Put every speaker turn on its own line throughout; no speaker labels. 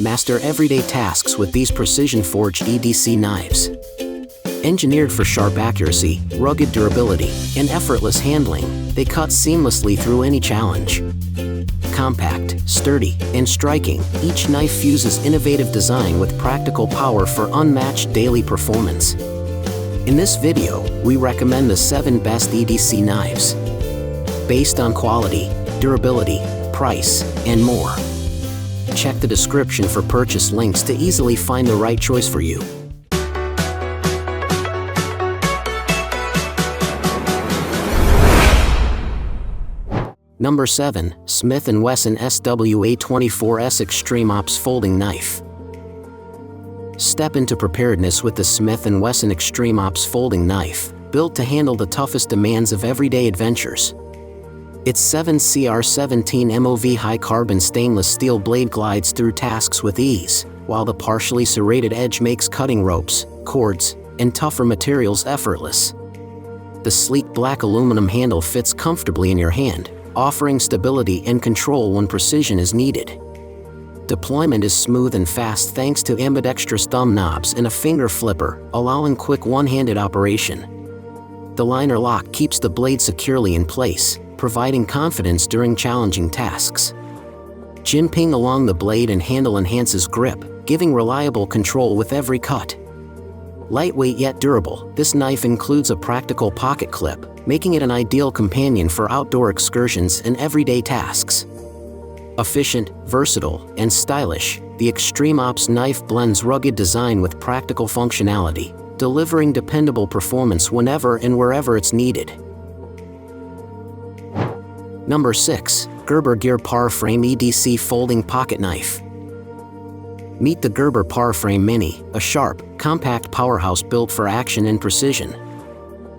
Master everyday tasks with these precision-forged EDC knives. Engineered for sharp accuracy, rugged durability, and effortless handling, they cut seamlessly through any challenge. Compact, sturdy, and striking, each knife fuses innovative design with practical power for unmatched daily performance. In this video, we recommend the 7 best EDC knives, based on quality, durability, price, and more. Check the description for purchase links to easily find the right choice for you. Number 7. Smith & Wesson SWA-24S Extreme Ops Folding Knife. Step into preparedness with the Smith & Wesson Extreme Ops Folding Knife, built to handle the toughest demands of everyday adventures. Its 7CR17 MOV high-carbon stainless steel blade glides through tasks with ease, while the partially serrated edge makes cutting ropes, cords, and tougher materials effortless. The sleek black aluminum handle fits comfortably in your hand, offering stability and control when precision is needed. Deployment is smooth and fast thanks to ambidextrous thumb knobs and a finger flipper, allowing quick one-handed operation. The liner lock keeps the blade securely in place, providing confidence during challenging tasks. Jimping along the blade and handle enhances grip, giving reliable control with every cut. Lightweight yet durable, this knife includes a practical pocket clip, making it an ideal companion for outdoor excursions and everyday tasks. Efficient, versatile, and stylish, the Extreme Ops knife blends rugged design with practical functionality, delivering dependable performance whenever and wherever it's needed. Number 6. Gerber Gear Par Frame EDC Folding Pocket Knife. Meet the Gerber Par Frame Mini, a sharp, compact powerhouse built for action and precision.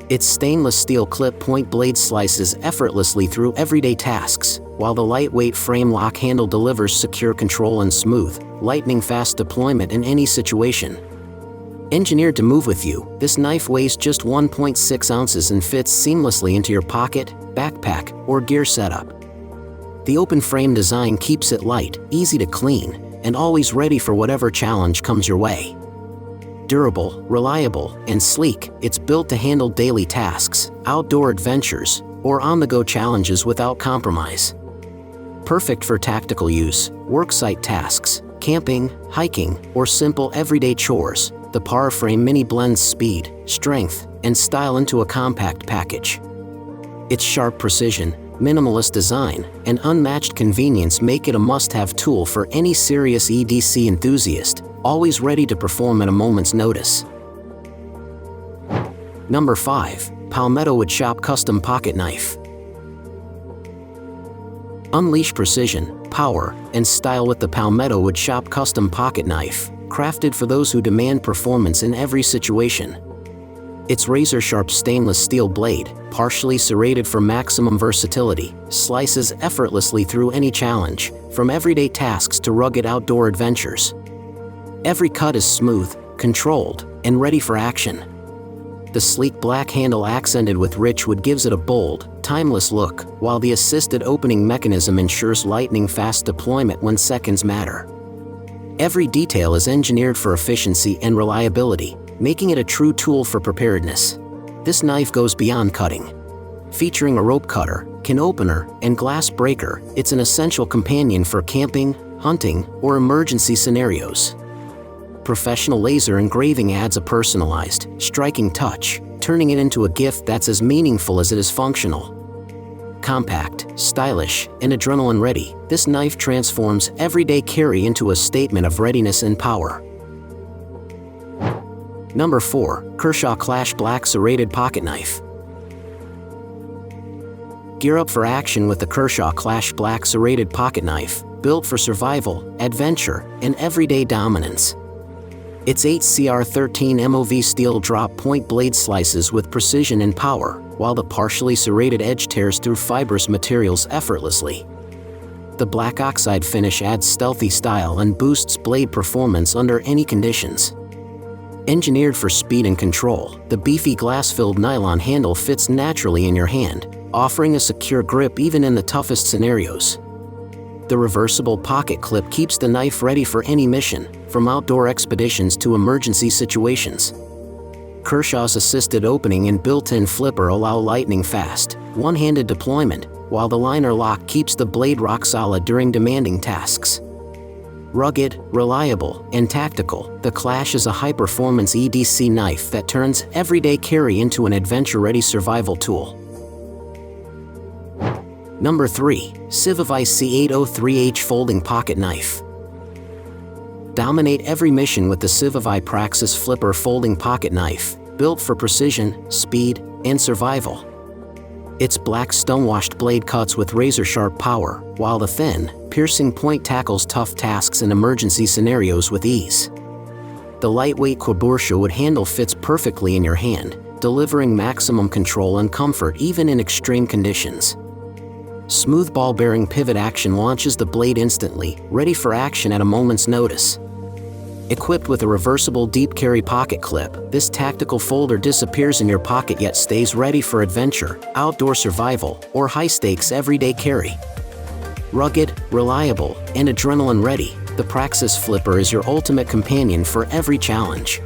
Its stainless steel clip point blade slices effortlessly through everyday tasks, while the lightweight frame lock handle delivers secure control and smooth, lightning-fast deployment in any situation. Engineered to move with you, this knife weighs just 1.6 ounces and fits seamlessly into your pocket, backpack, or gear setup. The open frame design keeps it light, easy to clean, and always ready for whatever challenge comes your way. Durable, reliable, and sleek, it's built to handle daily tasks, outdoor adventures, or on-the-go challenges without compromise. Perfect for tactical use, worksite tasks, camping, hiking, or simple everyday chores, the Par Frame Mini blends speed, strength, and style into a compact package. Its sharp precision, minimalist design, and unmatched convenience make it a must-have tool for any serious EDC enthusiast, always ready to perform at a moment's notice. Number 5. Palmetto Wood Shop Custom Pocket Knife. Unleash precision, power, and style with the Palmetto Wood Shop Custom Pocket Knife, crafted for those who demand performance in every situation. Its razor-sharp stainless steel blade, partially serrated for maximum versatility, slices effortlessly through any challenge, from everyday tasks to rugged outdoor adventures. Every cut is smooth, controlled, and ready for action. The sleek black handle accented with rich wood gives it a bold, timeless look, while the assisted opening mechanism ensures lightning-fast deployment when seconds matter. Every detail is engineered for efficiency and reliability, making it a true tool for preparedness. This knife goes beyond cutting. Featuring a rope cutter, can opener, and glass breaker, it's an essential companion for camping, hunting, or emergency scenarios. Professional laser engraving adds a personalized, striking touch, turning it into a gift that's as meaningful as it is functional. Compact, stylish, and adrenaline-ready, this knife transforms everyday carry into a statement of readiness and power. Number 4. Kershaw Clash Black Serrated Pocket Knife. Gear up for action with the Kershaw Clash Black Serrated Pocket Knife, built for survival, adventure, and everyday dominance. Its 8CR13 MOV steel drop point blade slices with precision and power, while the partially serrated edge tears through fibrous materials effortlessly. The black oxide finish adds stealthy style and boosts blade performance under any conditions. Engineered for speed and control, the beefy glass-filled nylon handle fits naturally in your hand, offering a secure grip even in the toughest scenarios. The reversible pocket clip keeps the knife ready for any mission, from outdoor expeditions to emergency situations. Kershaw's assisted opening and built-in flipper allow lightning-fast, one-handed deployment, while the liner lock keeps the blade rock solid during demanding tasks. Rugged, reliable, and tactical, the Clash is a high-performance EDC knife that turns everyday carry into an adventure-ready survival tool. Number 3. Civivice C803H Folding Pocket Knife. Dominate every mission with the Civivice Praxis Flipper Folding Pocket Knife, built for precision, speed, and survival. Its black stonewashed blade cuts with razor-sharp power, while the thin, piercing point tackles tough tasks and emergency scenarios with ease. The lightweight cabochon wood handle fits perfectly in your hand, delivering maximum control and comfort even in extreme conditions. Smooth ball-bearing pivot action launches the blade instantly, ready for action at a moment's notice. Equipped with a reversible deep carry pocket clip, this tactical folder disappears in your pocket yet stays ready for adventure, outdoor survival, or high-stakes everyday carry. Rugged, reliable, and adrenaline-ready, the Praxis Flipper is your ultimate companion for every challenge.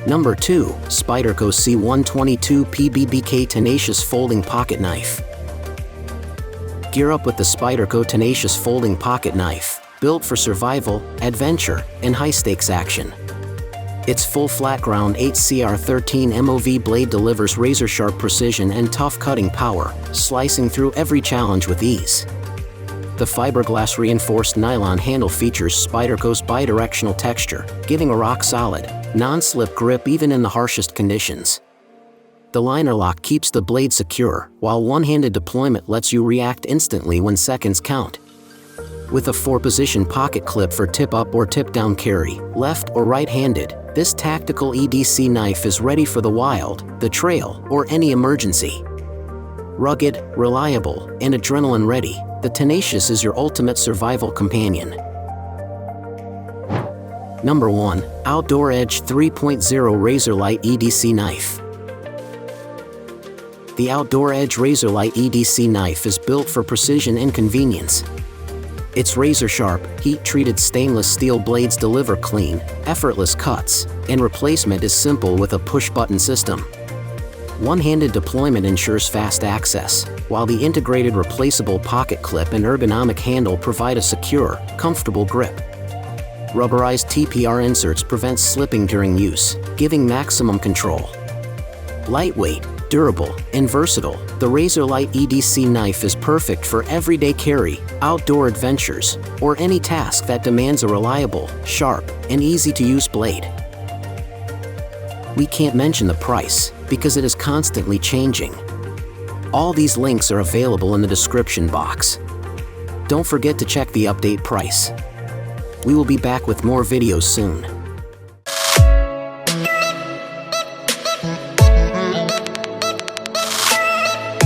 Number 2. Spyderco C122 PBBK Tenacious Folding Pocket Knife. Gear up with the Spyderco Tenacious Folding Pocket Knife, built for survival, adventure, and high-stakes action. Its full flat-ground 8CR13 MOV blade delivers razor-sharp precision and tough cutting power, slicing through every challenge with ease. The fiberglass-reinforced nylon handle features Spyderco's bidirectional texture, giving a rock-solid, non-slip grip even in the harshest conditions. The liner lock keeps the blade secure, while one-handed deployment lets you react instantly when seconds count. With a 4-position pocket clip for tip-up or tip-down carry, left or right-handed, this tactical EDC knife is ready for the wild, the trail, or any emergency. Rugged, reliable, and adrenaline-ready, the Tenacious is your ultimate survival companion. Number 1. Outdoor Edge 3.0 Razorlight EDC Knife. The Outdoor Edge Razorlight EDC knife is built for precision and convenience. Its razor-sharp, heat-treated stainless steel blades deliver clean, effortless cuts, and replacement is simple with a push-button system. One-handed deployment ensures fast access, while the integrated replaceable pocket clip and ergonomic handle provide a secure, comfortable grip. Rubberized TPR inserts prevent slipping during use, giving maximum control. Lightweight, durable, and versatile, the Razorlight EDC knife is perfect for everyday carry, outdoor adventures, or any task that demands a reliable, sharp, and easy-to-use blade. We can't mention the price, because it is constantly changing. All these links are available in the description box. Don't forget to check the update price. We will be back with more videos soon.